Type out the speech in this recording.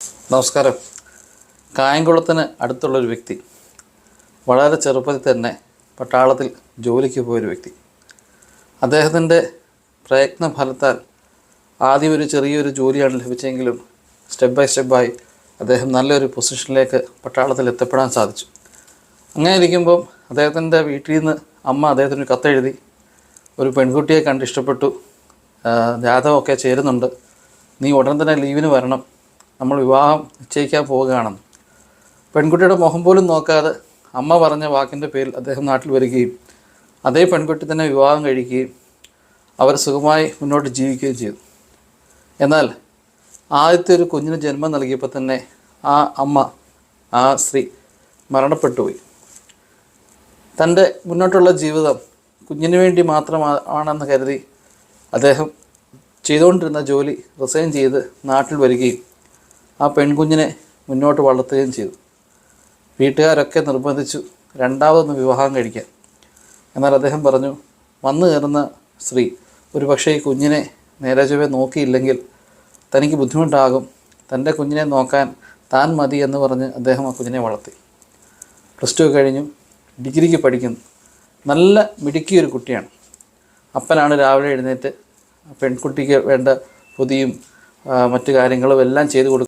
നമസ്കാരം. കായംകുളത്തിന് അടുത്തുള്ളൊരു വ്യക്തി, വളരെ ചെറുപ്പത്തിൽ തന്നെ പട്ടാളത്തിൽ ജോലിക്ക് പോയൊരു വ്യക്തി. അദ്ദേഹത്തിൻ്റെ പ്രയത്ന ഫലത്താൽ ആദ്യം ഒരു ചെറിയൊരു ജോലിയാണ് ലഭിച്ചെങ്കിലും സ്റ്റെപ്പ് ബൈ സ്റ്റെപ്പായി അദ്ദേഹം നല്ലൊരു പൊസിഷനിലേക്ക് പട്ടാളത്തിൽ എത്തപ്പെടാൻ സാധിച്ചു. അങ്ങനെ ഇരിക്കുമ്പം അദ്ദേഹത്തിൻ്റെ വീട്ടിൽ നിന്ന് അമ്മ അദ്ദേഹത്തിന് കത്തെഴുതി, ഒരു പെൺകുട്ടിയെ കണ്ട് ഇഷ്ടപ്പെട്ടു, ജാതകമൊക്കെ ചേരുന്നുണ്ട്, നീ ഉടൻ തന്നെ ലീവിന് വരണം, നമ്മൾ വിവാഹം നിശ്ചയിക്കാൻ പോവുകയാണെന്ന്. പെൺകുട്ടിയുടെ മുഖം പോലും നോക്കാതെ അമ്മ പറഞ്ഞ വാക്കിൻ്റെ പേരിൽ അദ്ദേഹം നാട്ടിൽ വരികയും അതേ പെൺകുട്ടി തന്നെ വിവാഹം കഴിക്കുകയും അവർ സുഖമായി മുന്നോട്ട് ജീവിക്കുകയും ചെയ്തു. എന്നാൽ ആദ്യത്തെ ഒരു കുഞ്ഞിന് ജന്മം നൽകിയപ്പോൾ തന്നെ ആ അമ്മ, ആ സ്ത്രീ മരണപ്പെട്ടുപോയി. തൻ്റെ മുന്നോട്ടുള്ള ജീവിതം കുഞ്ഞിന് വേണ്ടി മാത്രമാണെന്ന് കരുതി അദ്ദേഹം ചെയ്തുകൊണ്ടിരുന്ന ജോലി റിസൈൻ ചെയ്ത് നാട്ടിൽ വരികയും ആ പെൺകുഞ്ഞിനെ മുന്നോട്ട് വളർത്തുകയും ചെയ്തു. വീട്ടുകാരൊക്കെ നിർബന്ധിച്ചു രണ്ടാമതൊന്ന് വിവാഹം കഴിക്കാൻ. എന്നാൽ അദ്ദേഹം പറഞ്ഞു, വന്നു കയറുന്ന സ്ത്രീ ഒരു പക്ഷേ ഈ കുഞ്ഞിനെ നേരെ ചൊവ്വേ നോക്കിയില്ലെങ്കിൽ തനിക്ക് ബുദ്ധിമുട്ടാകും, തൻ്റെ കുഞ്ഞിനെ നോക്കാൻ താൻ മതി എന്ന് പറഞ്ഞ് അദ്ദേഹം ആ കുഞ്ഞിനെ വളർത്തി. +2 കഴിഞ്ഞു, ഡിഗ്രിക്ക് പഠിക്കുന്നു. നല്ല മിടുക്കിയൊരു കുട്ടിയാണ്. അപ്പനാണ് രാവിലെ എഴുന്നേറ്റ് പെൺകുട്ടിക്ക് വേണ്ട പൊതിയും മറ്റു കാര്യങ്ങളും എല്ലാം ചെയ്തു കൊടുക്കും.